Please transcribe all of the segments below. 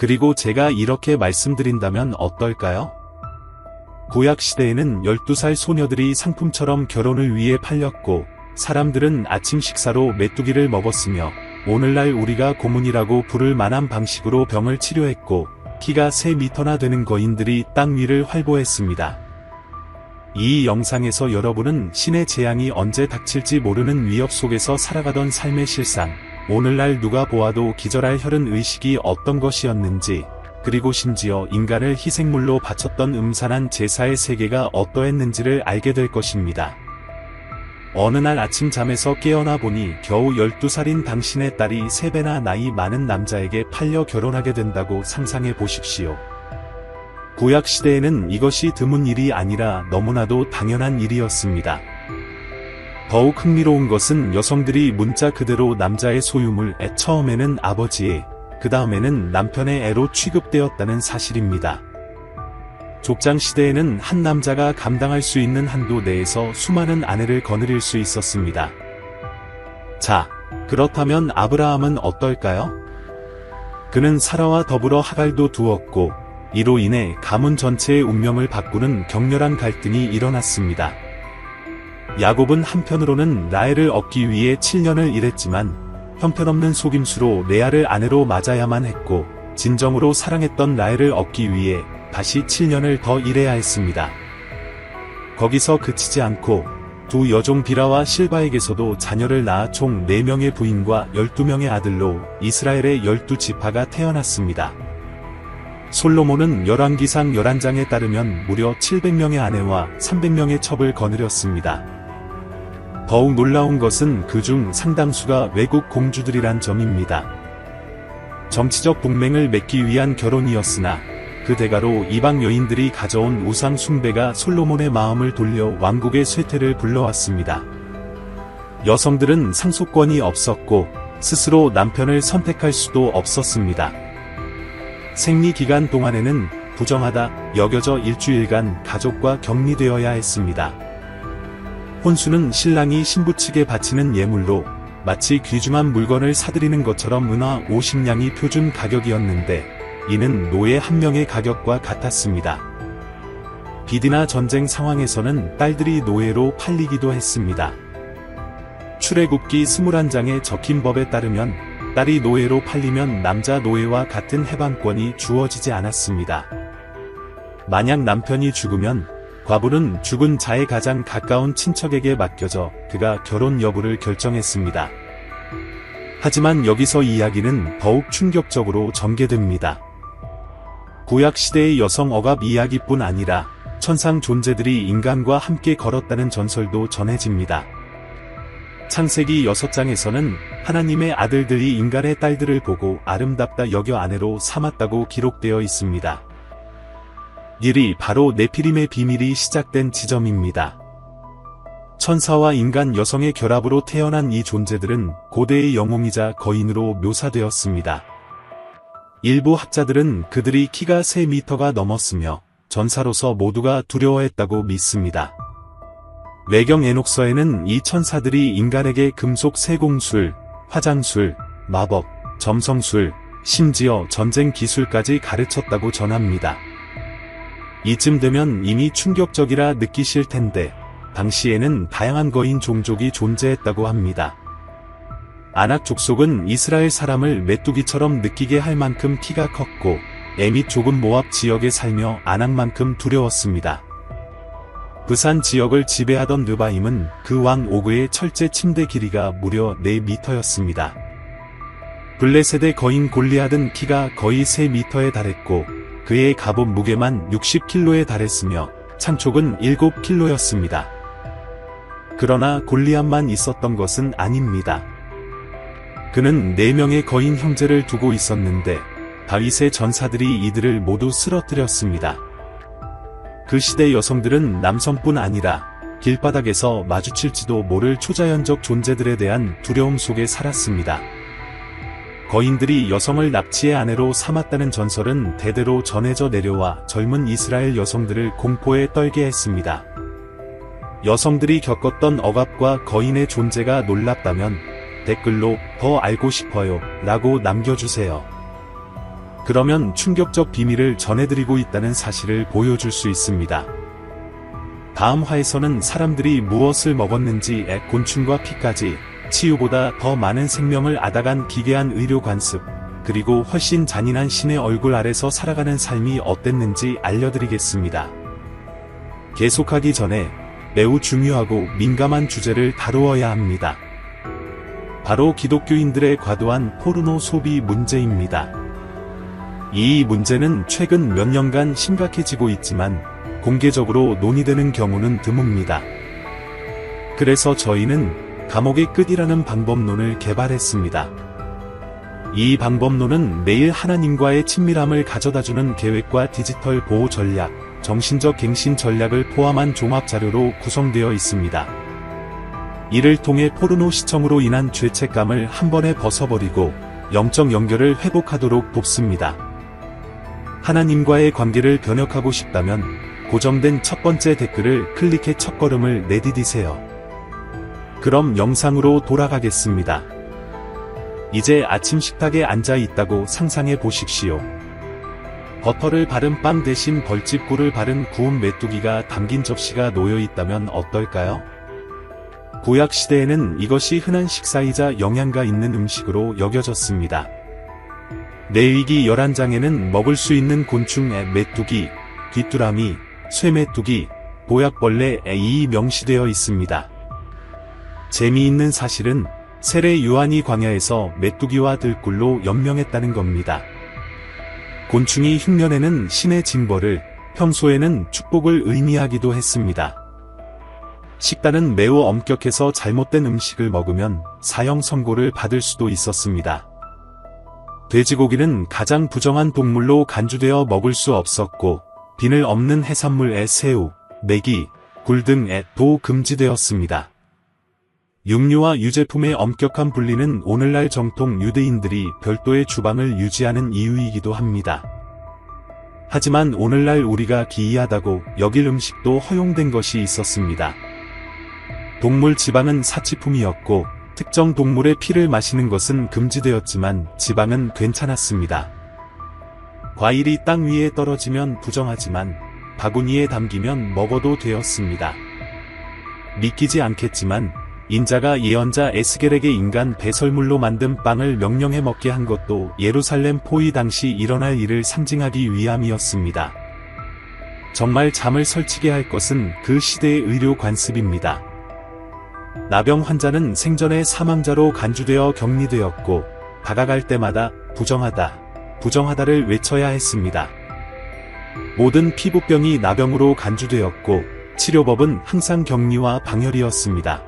그리고 제가 이렇게 말씀드린다면 어떨까요? 구약시대에는 12살 소녀들이 상품처럼 결혼을 위해 팔렸고, 사람들은 아침 식사로 메뚜기를 먹었으며, 오늘날 우리가 고문이라고 부를 만한 방식으로 병을 치료했고, 키가 3미터나 되는 거인들이 땅 위를 활보했습니다. 이 영상에서 여러분은 신의 재앙이 언제 닥칠지 모르는 위협 속에서 살아가던 삶의 실상, 오늘날 누가 보아도 기절할 혈흔 의식이 어떤 것이었는지, 그리고 심지어 인간을 희생물로 바쳤던 음산한 제사의 세계가 어떠했는지를 알게 될 것입니다. 어느 날 아침 잠에서 깨어나 보니 겨우 12살인 당신의 딸이 3배나 나이 많은 남자에게 팔려 결혼하게 된다고 상상해 보십시오. 구약시대에는 이것이 드문 일이 아니라 너무나도 당연한 일이었습니다. 더욱 흥미로운 것은 여성들이 문자 그대로 남자의 소유물, 처음에는 아버지의, 그 다음에는 남편의 애로 취급되었다는 사실입니다. 족장시대에는 한 남자가 감당할 수 있는 한도 내에서 수많은 아내를 거느릴 수 있었습니다. 자, 그렇다면 아브라함은 어떨까요? 그는 사라와 더불어 하갈도 두었고, 이로 인해 가문 전체의 운명을 바꾸는 격렬한 갈등이 일어났습니다. 야곱은 한편으로는 라헬을 얻기 위해 7년을 일했지만, 형편없는 속임수로 레아를 아내로 맞아야만 했고, 진정으로 사랑했던 라헬을 얻기 위해 다시 7년을 더 일해야 했습니다. 거기서 그치지 않고 두 여종 비라와 실바에게서도 자녀를 낳아 총 4명의 부인과 12명의 아들로 이스라엘의 12지파가 태어났습니다. 솔로몬은 열왕기상 11장에 따르면 무려 700명의 아내와 300명의 첩을 거느렸습니다. 더욱 놀라운 것은 그중 상당수가 외국 공주들이란 점입니다. 정치적 동맹을 맺기 위한 결혼이었으나 그 대가로 이방 여인들이 가져온 우상 숭배가 솔로몬의 마음을 돌려 왕국의 쇠퇴를 불러왔습니다. 여성들은 상속권이 없었고 스스로 남편을 선택할 수도 없었습니다. 생리 기간 동안에는 부정하다 여겨져 일주일간 가족과 격리되어야 했습니다. 혼수는 신랑이 신부 측에 바치는 예물로 마치 귀중한 물건을 사들이는 것처럼 은화 50냥이 표준 가격이었는데 이는 노예 한 명의 가격과 같았습니다. 비디나 전쟁 상황에서는 딸들이 노예로 팔리기도 했습니다. 출애굽기 21장에 적힌 법에 따르면 딸이 노예로 팔리면 남자 노예와 같은 해방권이 주어지지 않았습니다. 만약 남편이 죽으면 과부는 죽은 자의 가장 가까운 친척에게 맡겨져 그가 결혼 여부를 결정했습니다. 하지만 여기서 이야기는 더욱 충격적으로 전개됩니다. 구약시대의 여성 억압 이야기뿐 아니라 천상 존재들이 인간과 함께 걸었다는 전설도 전해집니다. 창세기 6장에서는 하나님의 아들들이 인간의 딸들을 보고 아름답다 여겨 아내로 삼았다고 기록되어 있습니다. 일이 바로 네피림의 비밀이 시작된 지점입니다. 천사와 인간 여성의 결합으로 태어난 이 존재들은 고대의 영웅이자 거인으로 묘사되었습니다. 일부 학자들은 그들이 키가 3미터가 넘었으며 전사로서 모두가 두려워했다고 믿습니다. 외경 에녹서에는 이 천사들이 인간에게 금속 세공술, 화장술, 마법, 점성술, 심지어 전쟁 기술까지 가르쳤다고 전합니다. 이쯤 되면 이미 충격적이라 느끼실 텐데 당시에는 다양한 거인 종족이 존재했다고 합니다. 아낙 족속은 이스라엘 사람을 메뚜기처럼 느끼게 할 만큼 키가 컸고 에밋 족은 모압 지역에 살며 아낙만큼 두려웠습니다. 부산 지역을 지배하던 르바임은 그 왕 오그의 철제 침대 길이가 무려 4미터였습니다. 블레셋의 거인 골리앗은 키가 거의 3미터에 달했고 그의 갑옷 무게만 60kg에 달했으며 창촉은 7kg였습니다. 그러나 골리앗만 있었던 것은 아닙니다. 그는 4명의 거인 형제를 두고 있었는데 다윗의 전사들이 이들을 모두 쓰러뜨렸습니다. 그 시대 여성들은 남성뿐 아니라 길바닥에서 마주칠지도 모를 초자연적 존재들에 대한 두려움 속에 살았습니다. 거인들이 여성을 납치의 아내로 삼았다는 전설은 대대로 전해져 내려와 젊은 이스라엘 여성들을 공포에 떨게 했습니다. 여성들이 겪었던 억압과 거인의 존재가 놀랍다면 댓글로 더 알고 싶어요 라고 남겨주세요. 그러면 충격적 비밀을 전해드리고 있다는 사실을 보여줄 수 있습니다. 다음 화에서는 사람들이 무엇을 먹었는지에 곤충과 피까지 치유보다 더 많은 생명을 앗아간 기괴한 의료 관습, 그리고 훨씬 잔인한 신의 얼굴 아래서 살아가는 삶이 어땠는지 알려드리겠습니다. 계속하기 전에 매우 중요하고 민감한 주제를 다루어야 합니다. 바로 기독교인들의 과도한 포르노 소비 문제입니다. 이 문제는 최근 몇 년간 심각해지고 있지만 공개적으로 논의되는 경우는 드뭅니다. 그래서 저희는 감옥의 끝이라는 방법론을 개발했습니다. 이 방법론은 매일 하나님과의 친밀함을 가져다주는 계획과 디지털 보호 전략, 정신적 갱신 전략을 포함한 종합 자료로 구성되어 있습니다. 이를 통해 포르노 시청으로 인한 죄책감을 한 번에 벗어버리고 영적 연결을 회복하도록 돕습니다. 하나님과의 관계를 변혁하고 싶다면 고정된 첫 번째 댓글을 클릭해 첫걸음을 내디디세요. 그럼 영상으로 돌아가겠습니다. 이제 아침 식탁에 앉아 있다고 상상해 보십시오. 버터를 바른 빵 대신 벌집 꿀을 바른 구운 메뚜기가 담긴 접시가 놓여 있다면 어떨까요? 구약 시대에는 이것이 흔한 식사이자 영양가 있는 음식으로 여겨졌습니다. 레위기 11장에는 먹을 수 있는 곤충의 메뚜기, 귀뚜라미, 쇠메뚜기, 보약벌레에 이 명시되어 있습니다. 재미있는 사실은 세례 요한이 광야에서 메뚜기와 들꿀로 연명했다는 겁니다. 곤충이 흉년에는 신의 징벌을, 평소에는 축복을 의미하기도 했습니다. 식단은 매우 엄격해서 잘못된 음식을 먹으면 사형 선고를 받을 수도 있었습니다. 돼지고기는 가장 부정한 동물로 간주되어 먹을 수 없었고, 비늘 없는 해산물의 새우, 메기, 굴 등에도 금지되었습니다. 육류와 유제품의 엄격한 분리는 오늘날 정통 유대인들이 별도의 주방을 유지하는 이유이기도 합니다. 하지만 오늘날 우리가 기이하다고 여길 음식도 허용된 것이 있었습니다. 동물 지방은 사치품이었고 특정 동물의 피를 마시는 것은 금지되었지만 지방은 괜찮았습니다. 과일이 땅 위에 떨어지면 부정하지만 바구니에 담기면 먹어도 되었습니다. 믿기지 않겠지만 인자가 예언자 에스겔에게 인간 배설물로 만든 빵을 명령해 먹게 한 것도 예루살렘 포위 당시 일어날 일을 상징하기 위함이었습니다. 정말 잠을 설치게 할 것은 그 시대의 의료 관습입니다. 나병 환자는 생전에 사망자로 간주되어 격리되었고 다가갈 때마다 부정하다, 부정하다를 외쳐야 했습니다. 모든 피부병이 나병으로 간주되었고 치료법은 항상 격리와 방열이었습니다.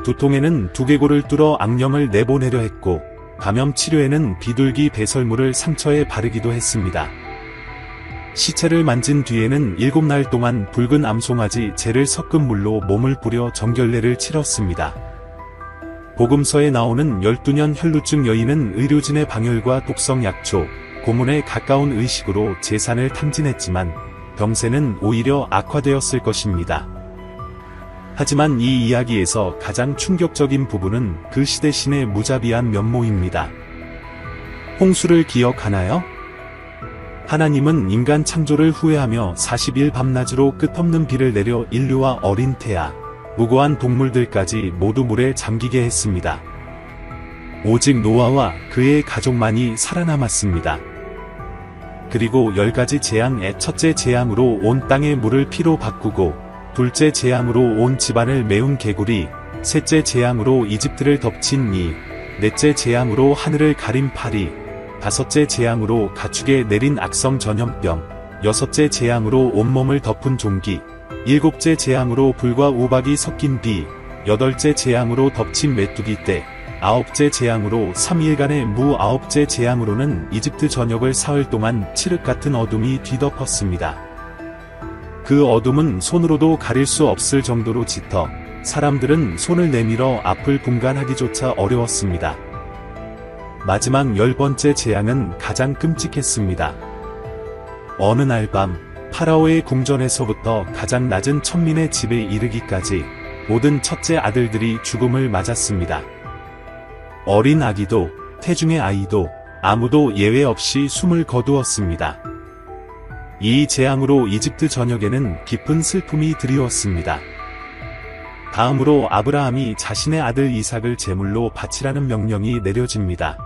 두통에는 두개골을 뚫어 악령을 내보내려 했고 감염 치료에는 비둘기 배설물을 상처에 바르기도 했습니다. 시체를 만진 뒤에는 7날 동안 붉은 암송아지 젤을 섞은 물로 몸을 뿌려 정결례를 치렀습니다. 복음서에 나오는 12년 혈루증 여인은 의료진의 방열과 독성 약초, 고문에 가까운 의식으로 재산을 탕진했지만 병세는 오히려 악화되었을 것입니다. 하지만 이 이야기에서 가장 충격적인 부분은 그 시대 신의 무자비한 면모입니다. 홍수를 기억하나요? 하나님은 인간 창조를 후회하며 40일 밤낮으로 끝없는 비를 내려 인류와 어린 태아, 무고한 동물들까지 모두 물에 잠기게 했습니다. 오직 노아와 그의 가족만이 살아남았습니다. 그리고 10가지 재앙의 첫째 재앙으로 온 땅의 물을 피로 바꾸고 둘째 재앙으로 온 집안을 메운 개구리, 셋째 재앙으로 이집트를 덮친 이, 넷째 재앙으로 하늘을 가린 파리, 다섯째 재앙으로 가축에 내린 악성 전염병, 여섯째 재앙으로 온몸을 덮은 종기, 일곱째 재앙으로 불과 우박이 섞인 비, 여덟째 재앙으로 덮친 메뚜기 떼, 아홉째 재앙으로 3일간의 무, 아홉째 재앙으로는 이집트 전역을 사흘 동안 칠흑 같은 어둠이 뒤덮었습니다. 그 어둠은 손으로도 가릴 수 없을 정도로 짙어 사람들은 손을 내밀어 앞을 분간하기조차 어려웠습니다. 마지막 10번째 재앙은 가장 끔찍했습니다. 어느 날 밤 파라오의 궁전에서부터 가장 낮은 천민의 집에 이르기까지 모든 첫째 아들들이 죽음을 맞았습니다. 어린 아기도, 태중의 아이도, 아무도 예외 없이 숨을 거두었습니다. 이 재앙으로 이집트 전역에는 깊은 슬픔이 드리웠습니다. 다음으로 아브라함이 자신의 아들 이삭을 제물로 바치라는 명령이 내려집니다.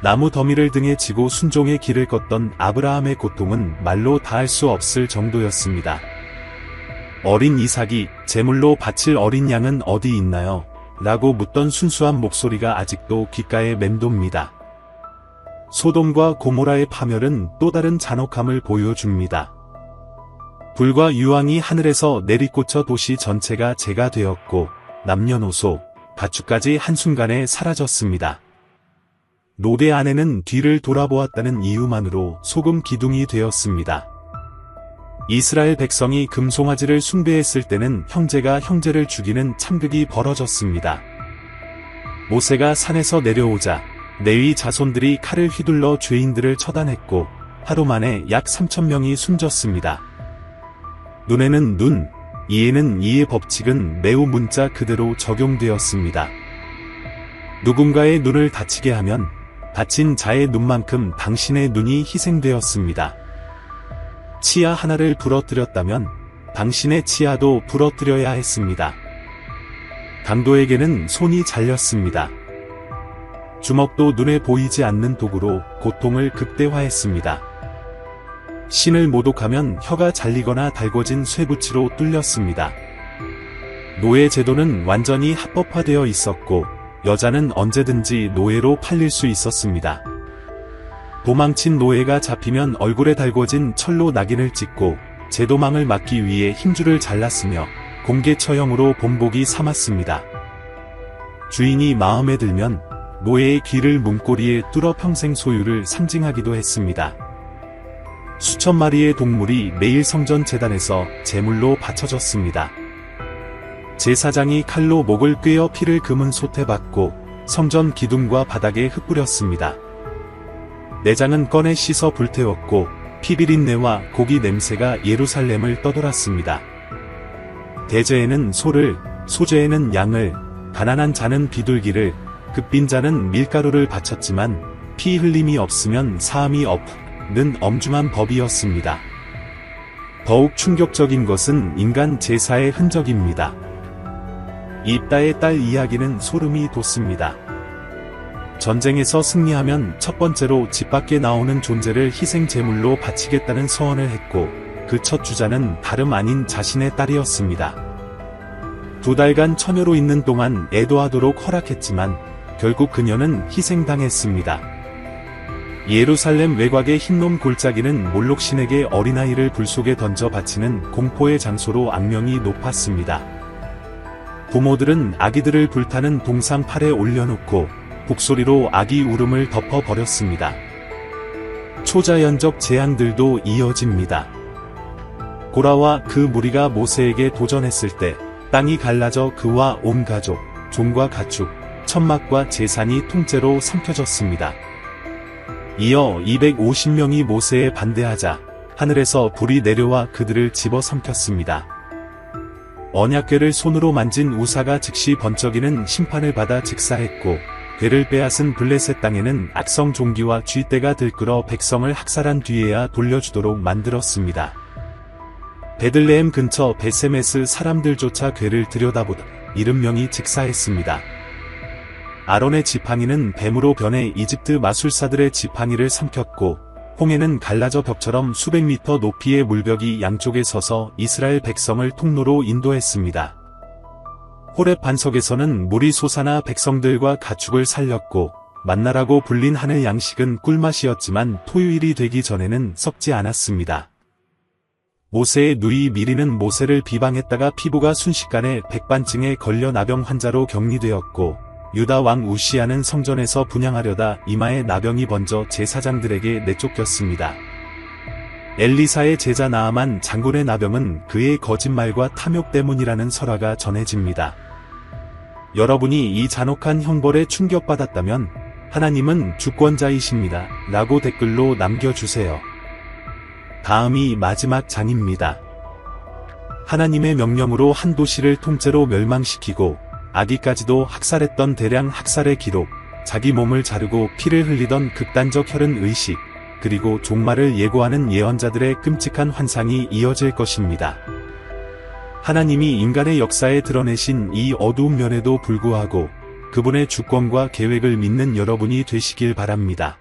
나무 더미를 등에 지고 순종의 길을 걷던 아브라함의 고통은 말로 다할 수 없을 정도였습니다. 어린 이삭이 제물로 바칠 어린 양은 어디 있나요? 라고 묻던 순수한 목소리가 아직도 귓가에 맴돕니다. 소돔과 고모라의 파멸은 또 다른 잔혹함을 보여줍니다. 불과 유황이 하늘에서 내리꽂혀 도시 전체가 재가 되었고 남녀노소, 가축까지 한순간에 사라졌습니다. 롯의 아내는 뒤를 돌아보았다는 이유만으로 소금 기둥이 되었습니다. 이스라엘 백성이 금송아지를 숭배했을 때는 형제가 형제를 죽이는 참극이 벌어졌습니다. 모세가 산에서 내려오자 레위 자손들이 칼을 휘둘러 죄인들을 처단했고 하루 만에 약 3,000명이 숨졌습니다. 눈에는 눈, 이에는 이의 법칙은 매우 문자 그대로 적용되었습니다. 누군가의 눈을 다치게 하면 다친 자의 눈만큼 당신의 눈이 희생되었습니다. 치아 하나를 부러뜨렸다면 당신의 치아도 부러뜨려야 했습니다. 강도에게는 손이 잘렸습니다. 주먹도 눈에 보이지 않는 도구로 고통을 극대화했습니다. 신을 모독하면 혀가 잘리거나 달궈진 쇠붙이로 뚫렸습니다. 노예 제도는 완전히 합법화되어 있었고 여자는 언제든지 노예로 팔릴 수 있었습니다. 도망친 노예가 잡히면 얼굴에 달궈진 철로 낙인을 찍고 제도망을 막기 위해 힘줄을 잘랐으며 공개 처형으로 본보기 삼았습니다. 주인이 마음에 들면 노예의 귀를 문고리에 뚫어 평생 소유를 상징하기도 했습니다. 수천 마리의 동물이 매일 성전 제단에서 제물로 바쳐졌습니다. 제사장이 칼로 목을 꿰어 피를 금은 솥에 받고 성전 기둥과 바닥에 흩뿌렸습니다. 내장은 꺼내 씻어 불태웠고 피비린내와 고기 냄새가 예루살렘을 떠돌았습니다. 대제에는 소를, 소제에는 양을, 가난한 자는 비둘기를, 급빈 자는 밀가루를 바쳤지만 피 흘림이 없으면 사함이 없는 엄중한 법이었습니다. 더욱 충격적인 것은 인간 제사의 흔적입니다. 입다의 딸 이야기는 소름이 돋습니다. 전쟁에서 승리하면 첫 번째로 집 밖에 나오는 존재를 희생 제물로 바치겠다는 서원을 했고 그 첫 주자는 다름 아닌 자신의 딸이었습니다. 2달간 처녀로 있는 동안 애도하도록 허락했지만 결국 그녀는 희생당했습니다. 예루살렘 외곽의 흰놈 골짜기는 몰록신에게 어린아이를 불 속에 던져 바치는 공포의 장소로 악명이 높았습니다. 부모들은 아기들을 불타는 동상팔에 올려놓고 북소리로 아기 울음을 덮어버렸습니다. 초자연적 재앙들도 이어집니다. 고라와 그 무리가 모세에게 도전했을 때 땅이 갈라져 그와 온 가족, 종과 가축, 천막과 제산이 통째로 삼켜졌습니다. 이어 250명이 모세에 반대하자 하늘에서 불이 내려와 그들을 집어삼켰습니다. 언약궤를 손으로 만진 우사가 즉시 번쩍이는 심판을 받아 즉사했고 궤를 빼앗은 블레셋 땅에는 악성 종기와 쥐떼가 들끓어 백성을 학살한 뒤에야 돌려주도록 만들었습니다. 베들레헴 근처 베세메스 사람들조차 궤를 들여다보다 70명이 즉사했습니다. 아론의 지팡이는 뱀으로 변해 이집트 마술사들의 지팡이를 삼켰고 홍해는 갈라져 벽처럼 수백 미터 높이의 물벽이 양쪽에 서서 이스라엘 백성을 통로로 인도했습니다. 호렙 반석에서는 물이 솟아나 백성들과 가축을 살렸고 만나라고 불린 하늘 양식은 꿀맛이었지만 토요일이 되기 전에는 썩지 않았습니다. 모세의 누이 미리는 모세를 비방했다가 피부가 순식간에 백반증에 걸려 나병 환자로 격리되었고 유다 왕 우시야는 성전에서 분향하려다 이마에 나병이 번져 제사장들에게 내쫓겼습니다. 엘리사의 제자 나아만 장군의 나병은 그의 거짓말과 탐욕 때문이라는 설화가 전해집니다. 여러분이 이 잔혹한 형벌에 충격받았다면 하나님은 주권자이십니다. 라고 댓글로 남겨주세요. 다음이 마지막 장입니다. 하나님의 명령으로 한 도시를 통째로 멸망시키고 아기까지도 학살했던 대량 학살의 기록, 자기 몸을 자르고 피를 흘리던 극단적 혈흔 의식, 그리고 종말을 예고하는 예언자들의 끔찍한 환상이 이어질 것입니다. 하나님이 인간의 역사에 드러내신 이 어두운 면에도 불구하고 그분의 주권과 계획을 믿는 여러분이 되시길 바랍니다.